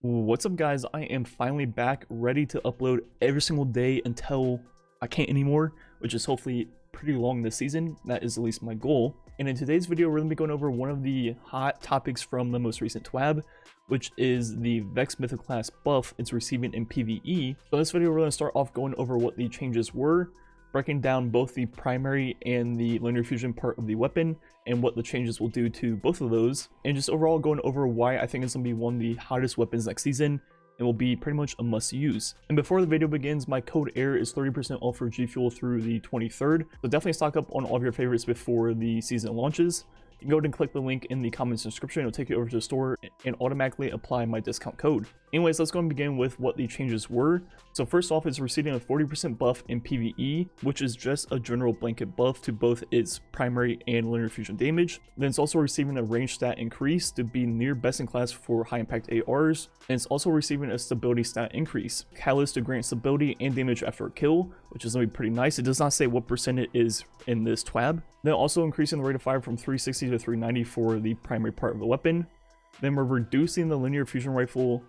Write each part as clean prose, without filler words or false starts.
What's up, guys? I am finally back, ready to upload every single day until I can't anymore, which is hopefully pretty long this season. That is at least my goal. And in today's video, we're going to be going over one of the hot topics from the most recent TWAB, which is the Vex Mythoclast buff it's receiving in PvE. So in this video, we're going to start off going over what the changes were, breaking down both the primary and the linear fusion part of the weapon and what the changes will do to both of those, and just overall going over why I think it's going to be one of the hottest weapons next season and will be pretty much a must use. And before the video begins, my code AIR is 30% off for G Fuel through the 23rd, so definitely stock up on all of your favorites before the season launches. You can go ahead and click the link in the comments description. It'll take you over to the store and automatically apply my discount code. Anyways, let's go and begin with what the changes were. So first off, it's receiving a 40% buff in PvE, which is just a general blanket buff to both its primary and linear fusion damage. Then it's also receiving a range stat increase to be near best in class for high impact ARs. And it's also receiving a stability stat increase, catalyst to grant stability and damage after a kill, which is going to be pretty nice. It does not say what percent it is in this TWAB. Then also increasing the rate of fire from 360 to 390 for the primary part of the weapon. Then we're reducing the linear fusion rifle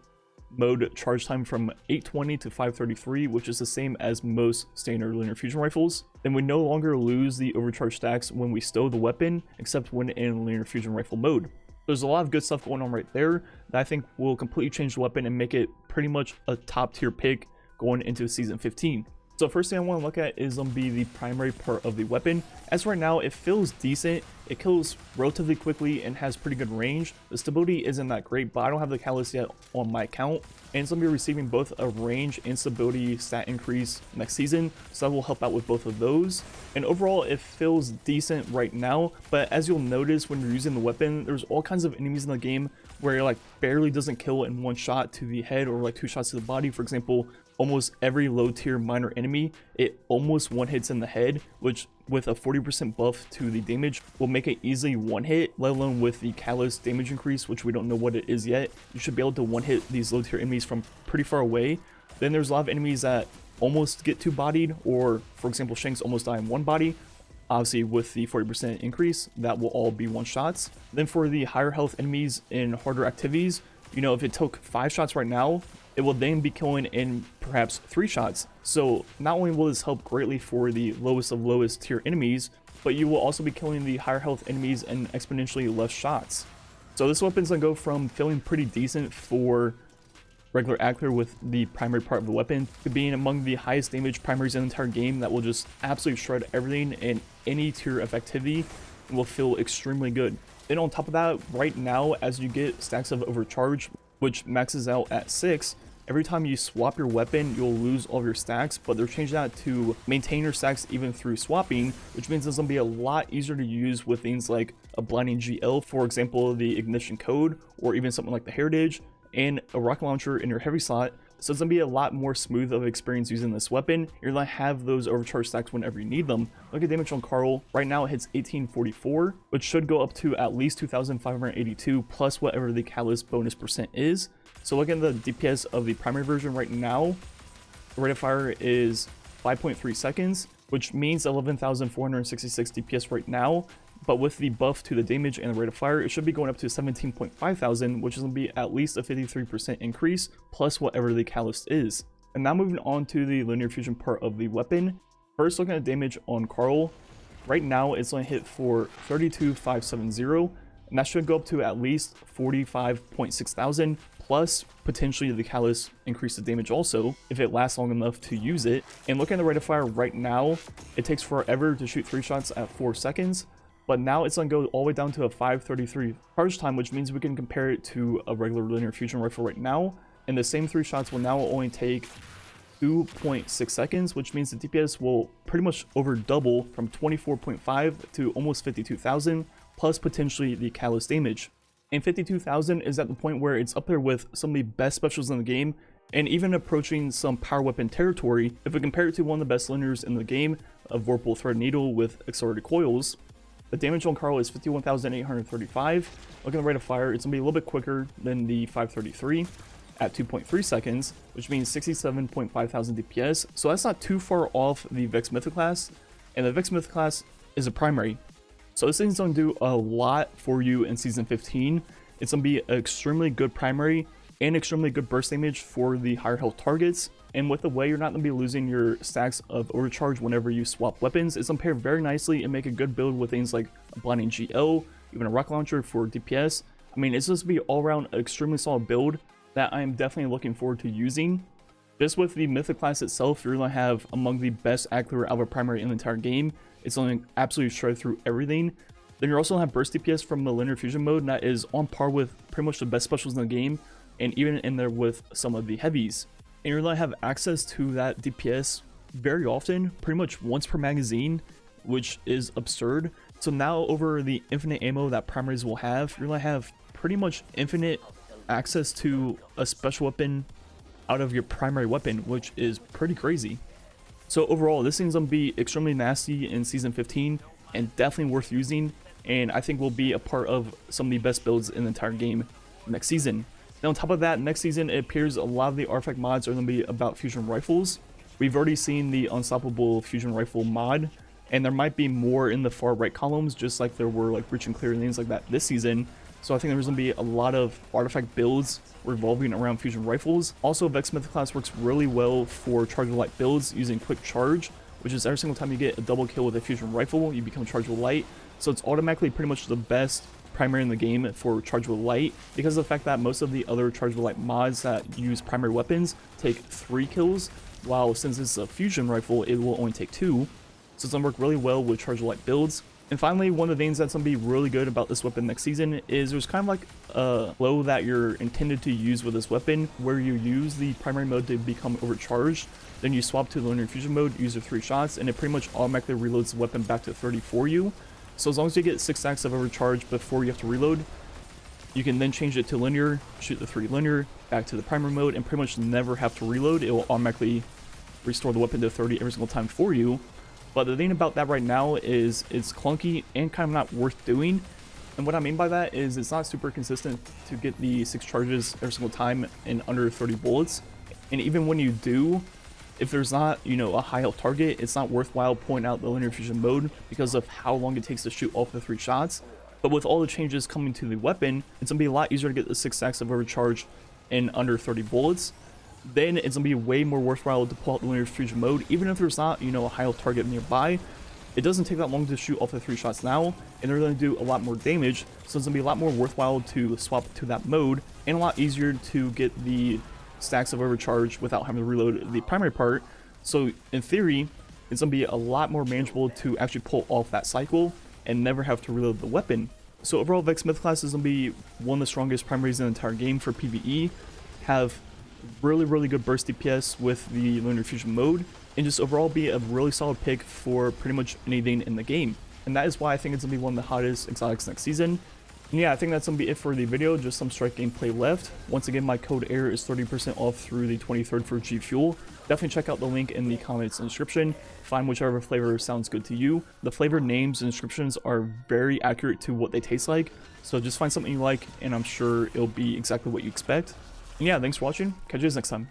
mode charge time from 820 to 533, which is the same as most standard linear fusion rifles. Then we no longer lose the overcharge stacks when we stow the weapon, except when in linear fusion rifle mode. There's a lot of good stuff going on right there that I think will completely change the weapon and make it pretty much a top tier pick going into season 15. So first thing I want to look at is going to be the primary part of the weapon. As right now, it feels decent. It kills relatively quickly and has pretty good range. The stability isn't that great, but I don't have the catalyst yet on my account. And it's going to be receiving both a range and stability stat increase next season, so that will help out with both of those. And overall, it feels decent right now, but as you'll notice when you're using the weapon, there's all kinds of enemies in the game where it like barely doesn't kill in one shot to the head or like two shots to the body. For example, almost every low tier minor enemy, it almost one hits in the head, which with a 40% buff to the damage will make it easily one hit, let alone with the catalyst damage increase, which we don't know what it is yet. You should be able to one hit these low tier enemies from pretty far away. Then there's a lot of enemies that almost get two bodied, or for example Shanks almost die in one body. Obviously with the 40% increase, that will all be one shots. Then for the higher health enemies in harder activities, you know, if it took 5 shots right now, it will then be killing in perhaps 3 shots. So not only will this help greatly for the lowest of lowest tier enemies, but you will also be killing the higher health enemies in exponentially less shots. So this weapon's gonna go from feeling pretty decent for regular Ackler with the primary part of the weapon to being among the highest damage primaries in the entire game that will just absolutely shred everything in any tier of activity and will feel extremely good. Then on top of that, right now, as you get stacks of overcharge, which maxes out at 6, every time you swap your weapon, you'll lose all of your stacks, but they're changing that to maintain your stacks even through swapping, which means it's going to be a lot easier to use with things like a blinding GL, for example, the ignition code, or even something like the heritage, and a rocket launcher in your heavy slot. So it's going to be a lot more smooth of experience using this weapon. You're going to have those overcharge stacks whenever you need them. Look at damage on Carl. Right now it hits 1844, which should go up to at least 2582 plus whatever the catalyst bonus percent is. So look at the DPS of the primary version right now. The rate of fire is 5.3 seconds, which means 11,466 DPS right now. But with the buff to the damage and the rate of fire, it should be going up to 17.5 thousand, which is going to be at least a 53% increase, plus whatever the catalyst is. And now moving on to the linear fusion part of the weapon. First, looking at damage on Carl. Right now, it's going to hit for 32,570, and that should go up to at least 45.6 thousand, plus potentially the catalyst increase the damage also, if it lasts long enough to use it. And looking at the rate of fire right now, it takes forever to shoot 3 shots at 4 seconds. But now it's going to go all the way down to a 533 charge time, which means we can compare it to a regular linear fusion rifle right now. And the same 3 shots will now only take 2.6 seconds, which means the DPS will pretty much over double from 24.5 to almost 52,000, plus potentially the catalyst damage. And 52,000 is at the point where it's up there with some of the best specials in the game, and even approaching some power weapon territory if we compare it to one of the best linears in the game, a Vorpal Thread Needle with accelerated coils. The damage on Carl is 51,835. Looking at the rate of fire, it's going to be a little bit quicker than the 533 at 2.3 seconds, which means 67.5 thousand DPS. So that's not too far off the Vex Mythoclast, and the Vex Mythoclast is a primary. So this thing's going to do a lot for you in Season 15. It's going to be an extremely good primary, and extremely good burst damage for the higher health targets. And with the way you're not going to be losing your stacks of overcharge whenever you swap weapons, it's going to pair very nicely and make a good build with things like a blinding GL, even a rocket launcher for DPS. I mean, it's just to be all around an extremely solid build that I'm definitely looking forward to using. Just with the Mythoclast itself, you're going to have among the best accurate out of a primary in the entire game. It's going to absolutely shred through everything. Then you're also going to have burst DPS from the linear fusion mode, and that is on par with pretty much the best specials in the game, and even in there with some of the heavies. And you're going to have access to that DPS very often, pretty much once per magazine, which is absurd. So now over the infinite ammo that primaries will have, you're going to have pretty much infinite access to a special weapon out of your primary weapon, which is pretty crazy. So overall, this thing's going to be extremely nasty in Season 15 and definitely worth using, and I think will be a part of some of the best builds in the entire game next season. Now on top of that, next season it appears a lot of the artifact mods are going to be about fusion rifles. We've already seen the unstoppable fusion rifle mod, and there might be more in the far right columns, just like there were like breach and clear and things like that this season. So I think there's going to be a lot of artifact builds revolving around fusion rifles. Also, Vex Mythoclast works really well for chargeable light builds using quick charge, which is every single time you get a double kill with a fusion rifle, you become chargeable light. So it's automatically pretty much the best primary in the game for chargeable light, because of the fact that most of the other chargeable light mods that use primary weapons take 3 kills, while since it's a fusion rifle, it will only take 2. So it's going to work really well with chargeable light builds. And finally, one of the things that's going to be really good about this weapon next season is there's kind of like a flow that you're intended to use with this weapon, where you use the primary mode to become overcharged, then you swap to the linear fusion mode, use your 3 shots, and it pretty much automatically reloads the weapon back to 30 for you. So as long as you get 6 stacks of overcharge before you have to reload, you can then change it to linear, shoot the 3 linear, back to the primary mode, and pretty much never have to reload. It will automatically restore the weapon to 30 every single time for you. But the thing about that right now is it's clunky and kind of not worth doing. And what I mean by that is it's not super consistent to get the 6 charges every single time in under 30 bullets. And even when you do, if there's not, you know, a high health target, it's not worthwhile pulling out the linear fusion mode because of how long it takes to shoot off the 3 shots. But with all the changes coming to the weapon, it's going to be a lot easier to get the 6 stacks of overcharge in under 30 bullets. Then it's going to be way more worthwhile to pull out the linear fusion mode, even if there's not, you know, a high health target nearby. It doesn't take that long to shoot off the 3 shots now, and they're going to do a lot more damage, so it's going to be a lot more worthwhile to swap to that mode, and a lot easier to get the stacks of overcharge without having to reload the primary part. So in theory, it's going to be a lot more manageable to actually pull off that cycle and never have to reload the weapon. So overall, Vex Mythoclast is going to be one of the strongest primaries in the entire game for PvE, have really good burst DPS with the linear fusion mode, and just overall be a really solid pick for pretty much anything in the game. And that is why I think it's going to be one of the hottest exotics next season. And yeah, I think that's going to be it for the video, just some strike gameplay left. Once again, my code AIR is 30% off through the 23rd for G Fuel. Definitely check out the link in the comments and description. Find whichever flavor sounds good to you. The flavor names and descriptions are very accurate to what they taste like, so just find something you like, and I'm sure it'll be exactly what you expect. And yeah, thanks for watching. Catch you guys next time.